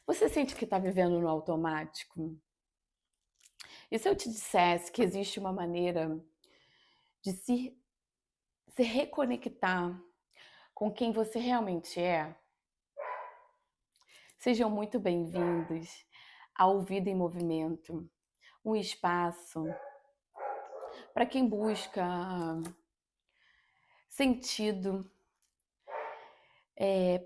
Você sente que está vivendo no automático? E se eu te dissesse que existe uma maneira de se reconectar com quem você realmente é? Sejam muito bem-vindos ao Vida em Movimento, um espaço para quem busca sentido,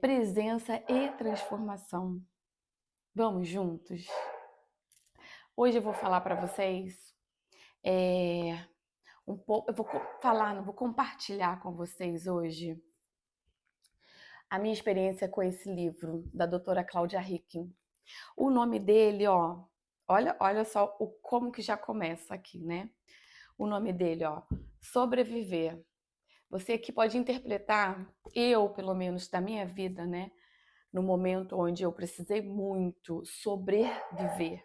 presença e transformação. Vamos juntos? Hoje eu vou falar para vocês um pouco, eu vou falar, não vou compartilhar com vocês hoje a minha experiência com esse livro da doutora Cláudia Ricken. O nome dele, ó, olha só como que já começa aqui, né? O nome dele, ó, Sobreviver. Você aqui pode interpretar, eu, pelo menos, da minha vida, né? No momento onde eu precisei muito sobreviver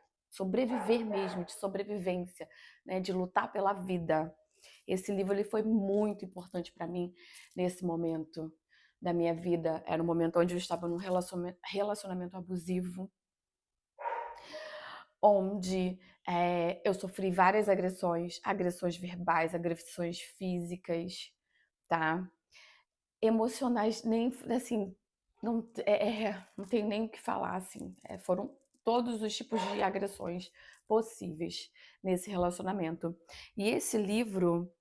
mesmo, de sobrevivência, né? De lutar pela vida. Esse livro ele foi muito importante para mim nesse momento da minha vida. Era um momento onde eu estava num relacionamento abusivo, onde eu sofri várias agressões verbais, agressões físicas, tá? Emocionais, nem assim, não tenho nem o que falar, assim, foram todos os tipos de agressões possíveis nesse relacionamento. E esse livro,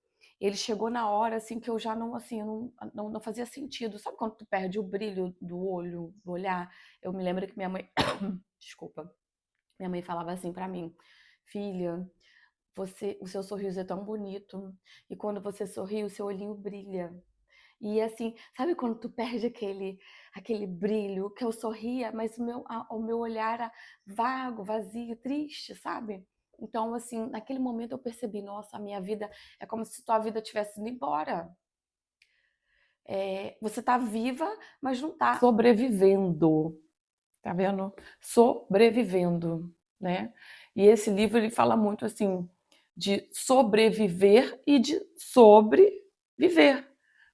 ele chegou na hora, assim, que eu já não, assim, não fazia sentido. Sabe quando tu perde o brilho do olho, do olhar? Eu me lembro que minha mãe, desculpa, minha mãe falava assim pra mim: filha, o seu sorriso é tão bonito, e quando você sorri, o seu olhinho brilha. E assim, sabe quando tu perde aquele brilho, que eu sorria, mas o meu olhar era vago, vazio, triste, sabe? Então, assim, naquele momento eu percebi, nossa, a minha vida é como se tua vida tivesse ido embora. Você tá viva, mas não tá sobrevivendo, tá vendo? Sobrevivendo, né? E esse livro ele fala muito assim de sobreviver e de sobreviver.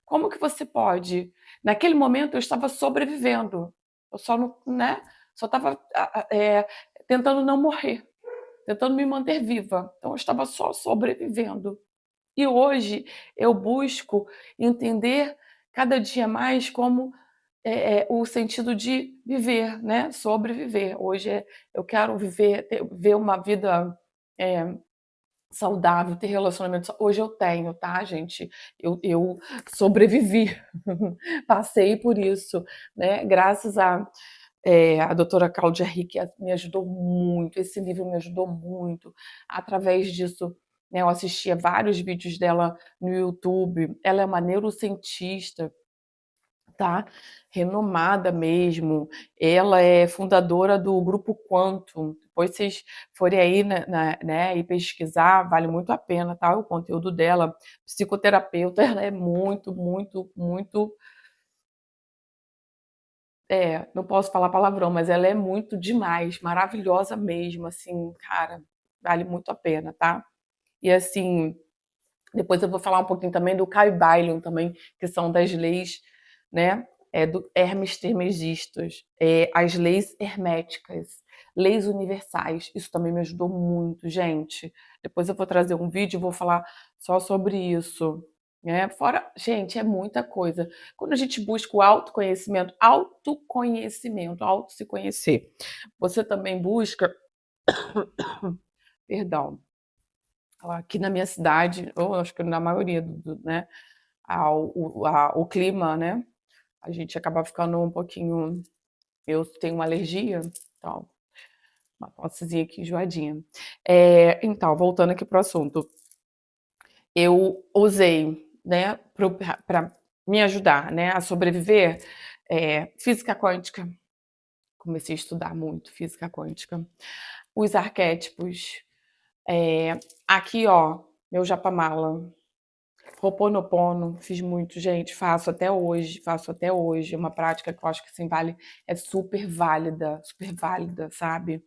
Como que você pode? Naquele momento eu estava sobrevivendo. Eu só não, né? Só estava tentando não morrer, tentando me manter viva. Então eu estava só sobrevivendo. E hoje eu busco entender cada dia mais como o sentido de viver, né? Sobreviver. Hoje eu quero ver uma vida é, saudável, ter relacionamento. Hoje eu tenho, tá, gente? Eu sobrevivi, passei por isso, né? Graças a doutora Cláudia Rick me ajudou muito, esse livro me ajudou muito. Através disso, né, eu assistia vários vídeos dela no YouTube. Ela é uma neurocientista, tá? Renomada mesmo. Ela é fundadora do Grupo Quantum. Depois vocês forem aí, né, e pesquisar, vale muito a pena, tá? O conteúdo dela, psicoterapeuta, ela é muito, muito, muito. Não posso falar palavrão, mas ela é muito demais, maravilhosa mesmo, assim, cara, vale muito a pena, tá? E assim, depois eu vou falar um pouquinho também do Caio Bailon também, que são das leis, né? Do Hermes Trismegistus, as leis herméticas, leis universais. Isso também me ajudou muito, gente. Depois eu vou trazer um vídeo e vou falar só sobre isso. Né? Fora, gente, é muita coisa. Quando a gente busca o autoconhecimento, auto se conhecer, você também busca, perdão, aqui na minha cidade, ou acho que na maioria né, o clima, né? A gente acaba ficando um pouquinho. Eu tenho uma alergia, então, uma tossezinha aqui enjoadinha. Então, voltando aqui pro assunto, eu usei, né, para me ajudar, né, a sobreviver, física quântica. Comecei a estudar muito física quântica. Os arquétipos. Aqui, ó, meu japamala. Ho'oponopono, fiz muito, gente, faço até hoje, é uma prática que eu acho que assim vale, é super válida, sabe?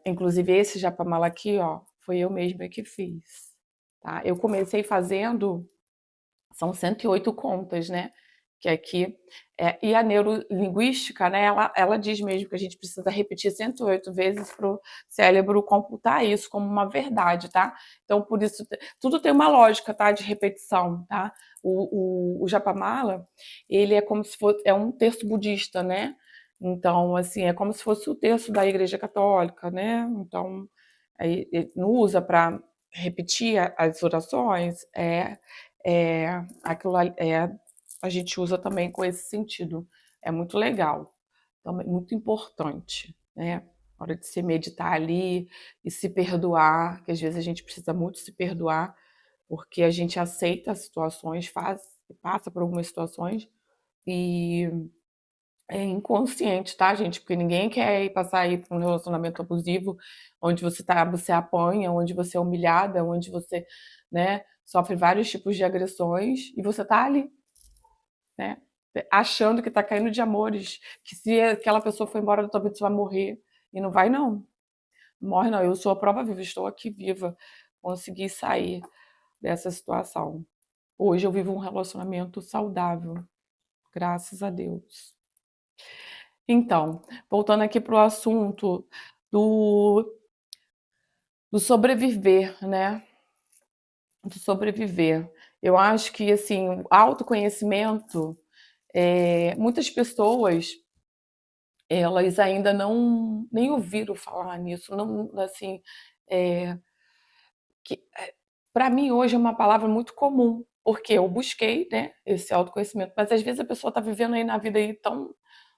Inclusive esse japamala aqui, ó, foi eu mesma que fiz, tá? Eu comecei fazendo, são 108 contas, né? que aqui e a neurolinguística, né, ela diz mesmo que a gente precisa repetir 108 vezes para o cérebro computar isso como uma verdade, tá? Então, por isso, tudo tem uma lógica, tá, de repetição, tá? O Japamala, ele é como se fosse, é um texto budista, né? Então, assim, é como se fosse o texto da Igreja Católica, né? Então, aí, ele não usa para repetir as orações, aquilo a gente usa também com esse sentido. É muito legal, também muito importante, né? Na hora de se meditar ali e se perdoar, que às vezes a gente precisa muito se perdoar, porque a gente aceita as situações, passa por algumas situações e é inconsciente, tá, gente? Porque ninguém quer passar aí por um relacionamento abusivo, onde você apanha, onde você é humilhada, onde você, né, sofre vários tipos de agressões e você tá ali, né? Achando que tá caindo de amores, que se aquela pessoa for embora da tua vida, você vai morrer. E não vai, não. Morre, não. Eu sou a prova viva, estou aqui viva. Consegui sair dessa situação. Hoje eu vivo um relacionamento saudável, graças a Deus. Então, voltando aqui para o assunto do, do sobreviver, né? Do sobreviver. Eu acho que, assim, o autoconhecimento, muitas pessoas elas ainda não nem ouviram falar nisso, não, assim, é, que para mim hoje é uma palavra muito comum, porque eu busquei, né, esse autoconhecimento, mas às vezes a pessoa está vivendo aí na vida aí tão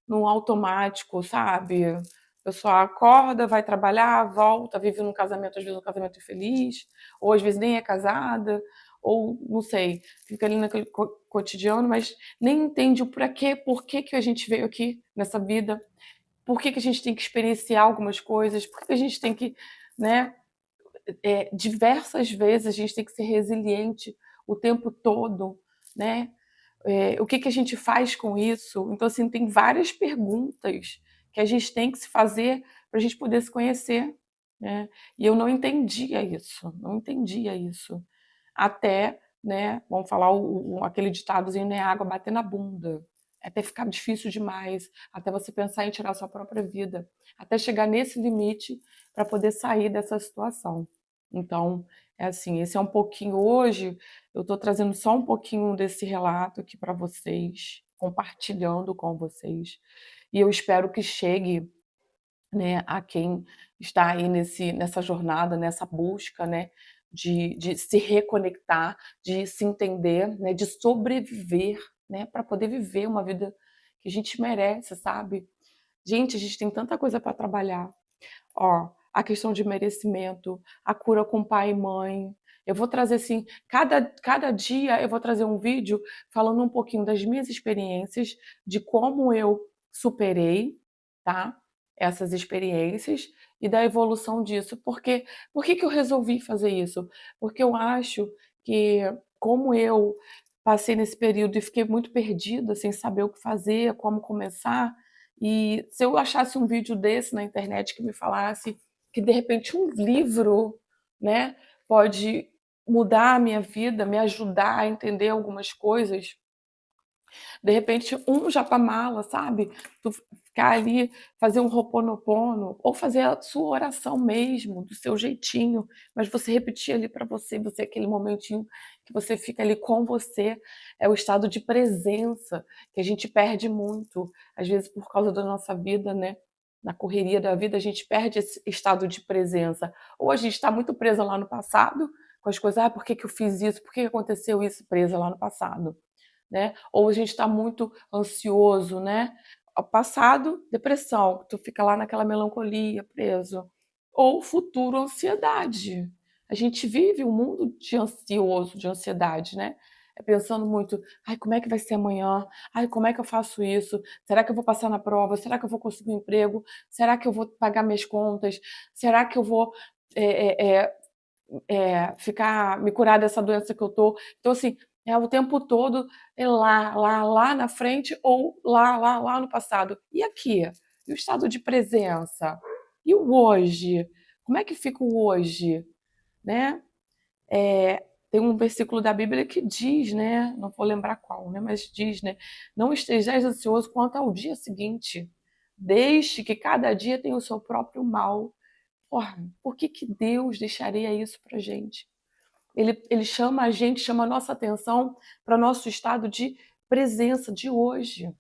no automático, sabe? A pessoa acorda, vai trabalhar, volta, vive num casamento, às vezes um casamento infeliz, ou às vezes nem é casada, ou não sei, fica ali naquele cotidiano, mas nem entende o por que que a gente veio aqui nessa vida, por que que a gente tem que experienciar algumas coisas, por que que a gente tem que, né, diversas vezes a gente tem que ser resiliente o tempo todo, né? O que que a gente faz com isso? Então, assim, tem várias perguntas que a gente tem que se fazer para a gente poder se conhecer, né? E eu não entendia isso, não entendia isso. Até, né, vamos falar aquele ditadozinho, né, água bater na bunda. Até ficar difícil demais, até você pensar em tirar a sua própria vida, até chegar nesse limite para poder sair dessa situação. Então, é assim, esse é um pouquinho hoje, eu estou trazendo só um pouquinho desse relato aqui para vocês, compartilhando com vocês. E eu espero que chegue, né, a quem está aí nessa jornada, nessa busca, né, de se reconectar, de se entender, né, de sobreviver, né, para poder viver uma vida que a gente merece, sabe? Gente, a gente tem tanta coisa para trabalhar. Ó, a questão de merecimento, a cura com pai e mãe. Eu vou trazer assim, cada dia eu vou trazer um vídeo falando um pouquinho das minhas experiências, de como eu superei, tá? Essas experiências e da evolução disso. Porque por que que eu resolvi fazer isso? Porque eu acho que como eu passei nesse período e fiquei muito perdida, sem saber o que fazer, como começar, e se eu achasse um vídeo desse na internet que me falasse que de repente um livro, né, pode mudar a minha vida, me ajudar a entender algumas coisas, de repente um japamala, sabe? Tu ficar ali, fazer um roponopono, ou fazer a sua oração mesmo, do seu jeitinho, mas você repetir ali para você aquele momentinho que você fica ali com você, é o estado de presença que a gente perde muito, às vezes por causa da nossa vida, né? Na correria da vida, a gente perde esse estado de presença. Ou a gente está muito presa lá no passado, com as coisas, por que que eu fiz isso? Por que que aconteceu isso? Presa lá no passado, né? Ou a gente está muito ansioso, né? Ao passado, depressão, tu fica lá naquela melancolia, preso. Ou futuro, ansiedade. A gente vive um mundo de ansioso, de ansiedade, né? É pensando muito, ai, como é que vai ser amanhã? Ai, como é que eu faço isso? Será que eu vou passar na prova? Será que eu vou conseguir um emprego? Será que eu vou pagar minhas contas? Será que eu vou é, é, ficar me curar dessa doença que eu tô? Então, assim, o tempo todo é lá na frente ou lá no passado. E aqui? E o estado de presença? E o hoje? Como é que fica o hoje? Né? tem um versículo da Bíblia que diz, né? Não vou lembrar qual, né? Mas diz, né? Não estejais ansioso quanto ao dia seguinte. Deixe que cada dia tenha o seu próprio mal. Porra, por que que Deus deixaria isso pra gente? Ele chama a gente, chama a nossa atenção para nosso estado de presença de hoje.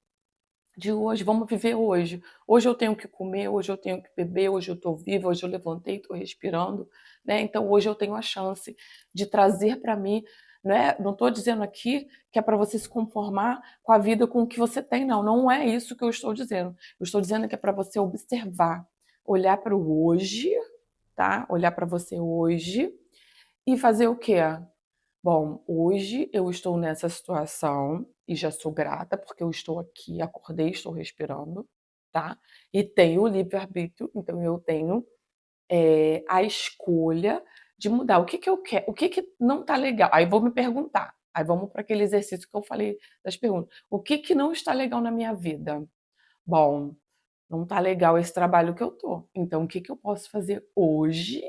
De hoje, vamos viver hoje. Hoje eu tenho que comer, hoje eu tenho que beber, hoje eu estou viva, hoje eu levantei, estou respirando, né? Então hoje eu tenho a chance de trazer para mim, né? Não estou dizendo aqui que é para você se conformar com a vida com o que você tem, não. Não é isso que eu estou dizendo. Eu estou dizendo que é para você observar, olhar para o hoje, tá? Olhar para você hoje e fazer o quê? Bom, hoje eu estou nessa situação e já sou grata porque eu estou aqui, acordei, estou respirando, tá? E tenho o livre-arbítrio, então eu tenho a escolha de mudar. O que que eu quero? O que que não tá legal? Aí vou me perguntar. Aí vamos para aquele exercício que eu falei das perguntas. O que que não está legal na minha vida? Bom, não tá legal esse trabalho que eu tô. Então, o que que eu posso fazer hoje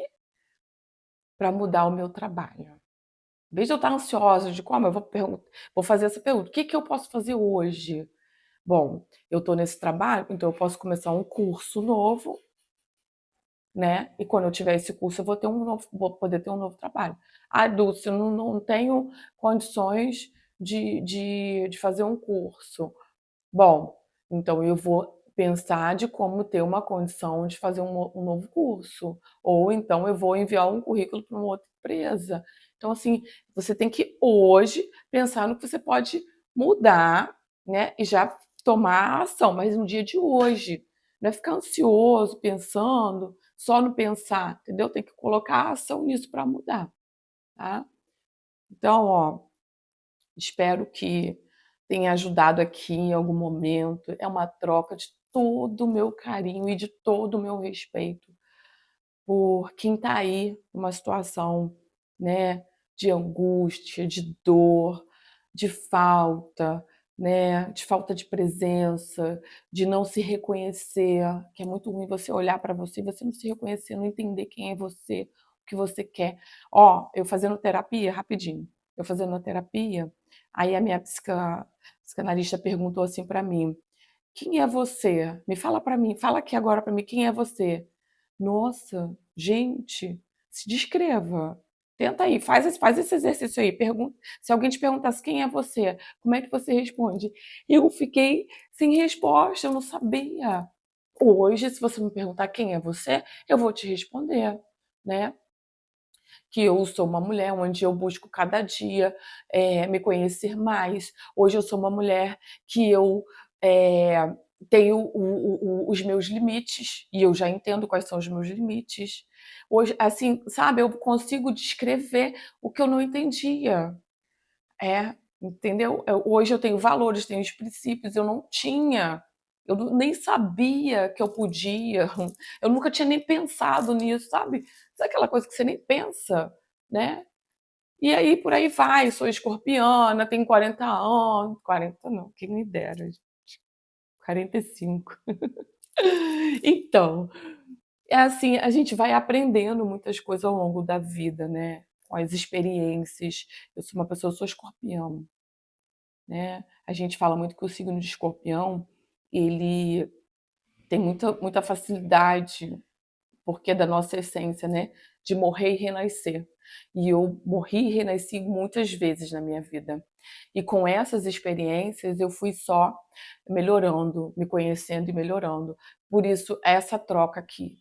para mudar o meu trabalho? Em vez de eu estar ansiosa de como, eu vou fazer essa pergunta: o que que eu posso fazer hoje? Bom, eu estou nesse trabalho, então eu posso começar um curso novo, né? E quando eu tiver esse curso, eu vou poder ter um novo trabalho. Ah, Dulce, eu não tenho condições de fazer um curso. Bom, então eu vou pensar de como ter uma condição de fazer um novo curso. Ou então eu vou enviar um currículo para uma outra empresa. Então, assim, você tem que hoje pensar no que você pode mudar, né? E já tomar a ação, mas no dia de hoje. Não é ficar ansioso, pensando, só no pensar, entendeu? Tem que colocar a ação nisso para mudar, tá? Então, ó, espero que tenha ajudado aqui em algum momento. É uma troca de todo o meu carinho e de todo o meu respeito por quem está aí numa situação, né, de angústia, de dor, de falta, né, de falta de presença, de não se reconhecer, que é muito ruim você olhar para você e você não se reconhecer, não entender quem é você, o que você quer. Ó, eu fazendo terapia, rapidinho, eu fazendo a terapia, aí a minha psicanalista perguntou assim para mim: quem é você? Me fala para mim, fala aqui agora para mim, quem é você? Nossa, gente, se descreva. Tenta aí, faz esse exercício aí. Pergunta, se alguém te perguntasse quem é você, como é que você responde? Eu fiquei sem resposta, eu não sabia. Hoje, se você me perguntar quem é você, eu vou te responder, né? Que eu sou uma mulher onde eu busco cada dia me conhecer mais. Hoje eu sou uma mulher que eu tenho os meus limites e eu já entendo quais são os meus limites. Hoje, assim, sabe, eu consigo descrever o que eu não entendia. Entendeu? Hoje eu tenho valores, tenho os princípios, eu não tinha. Eu nem sabia que eu podia. Eu nunca tinha nem pensado nisso, sabe? Sabe aquela coisa que você nem pensa, né? E aí, por aí vai. Sou escorpiana, tenho 40 anos. 40 não, quem me dera. 45. Então, é assim, a gente vai aprendendo muitas coisas ao longo da vida, né? Com as experiências. Eu sou uma pessoa, eu sou escorpião, né? A gente fala muito que o signo de escorpião, ele tem muita facilidade, porque é da nossa essência, né? De morrer e renascer. E eu morri e renasci muitas vezes na minha vida. E com essas experiências eu fui só melhorando, me conhecendo e melhorando. Por isso, essa troca aqui,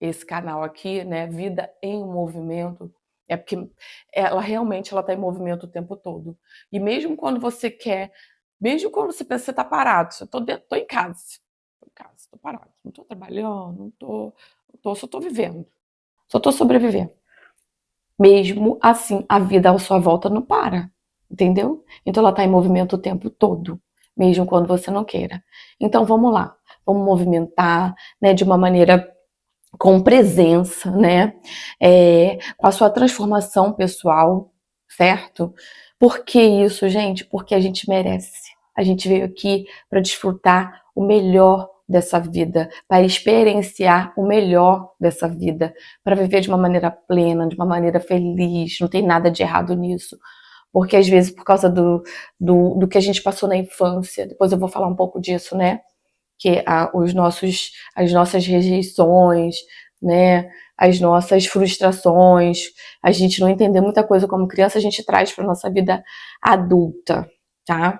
esse canal aqui, né? Vida em Movimento, é porque ela realmente ela está em movimento o tempo todo. E mesmo quando você quer, mesmo quando você pensa que você está parado, eu tô em casa, tô parado, não tô trabalhando, só tô vivendo, só tô sobrevivendo. Mesmo assim, a vida à sua volta não para, entendeu? Então ela está em movimento o tempo todo, mesmo quando você não queira. Então vamos lá, vamos movimentar, né, de uma maneira com presença, né, com a sua transformação pessoal, certo? Por que isso, gente? Porque a gente merece. A gente veio aqui para desfrutar o melhor dessa vida, para experienciar o melhor dessa vida, para viver de uma maneira plena, de uma maneira feliz. Não tem nada de errado nisso. Porque às vezes, por causa do que a gente passou na infância, depois eu vou falar um pouco disso, né? Que as nossas rejeições, né? As nossas frustrações, a gente não entender muita coisa como criança, a gente traz para nossa vida adulta, tá?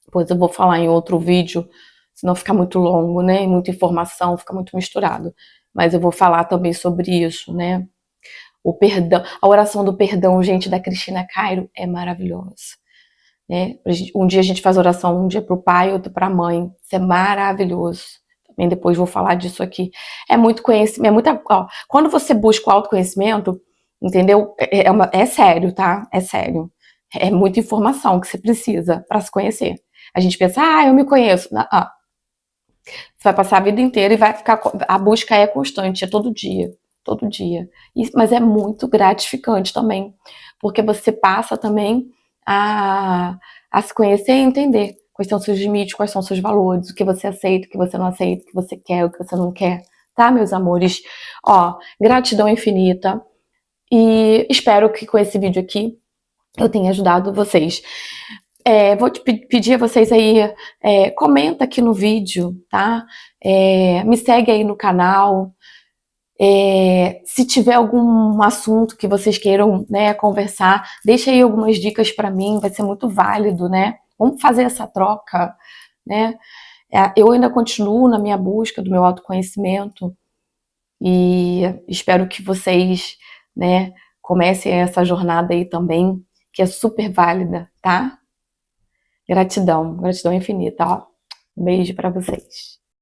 Depois eu vou falar em outro vídeo, senão fica muito longo, né? Muita informação, fica muito misturado. Mas eu vou falar também sobre isso, né? O perdão, a oração do perdão, gente, da Cristina Cairo é maravilhosa. Né? Um dia a gente faz oração, um dia para o pai, outro para a mãe. Isso é maravilhoso. Também depois vou falar disso aqui. É muito conhecimento, é muita. Ó, quando você busca o autoconhecimento, entendeu? É sério, tá? É sério. É muita informação que você precisa para se conhecer. A gente pensa, eu me conheço. Não, você vai passar a vida inteira e vai ficar. A busca é constante, é todo dia. Todo dia. Mas é muito gratificante também. Porque você passa também a se conhecer e entender quais são seus limites, quais são seus valores, o que você aceita, o que você não aceita, o que você quer, o que você não quer, tá, meus amores? Ó, gratidão infinita e espero que com esse vídeo aqui eu tenha ajudado vocês. Vou te pedir a vocês aí, comenta aqui no vídeo, tá? Me segue aí no canal. Se tiver algum assunto que vocês queiram, né, conversar, deixa aí algumas dicas para mim, vai ser muito válido, né? Vamos fazer essa troca, né? Eu ainda continuo na minha busca do meu autoconhecimento e espero que vocês, né, comecem essa jornada aí também, que é super válida, tá? Gratidão, gratidão infinita, ó. Um beijo para vocês.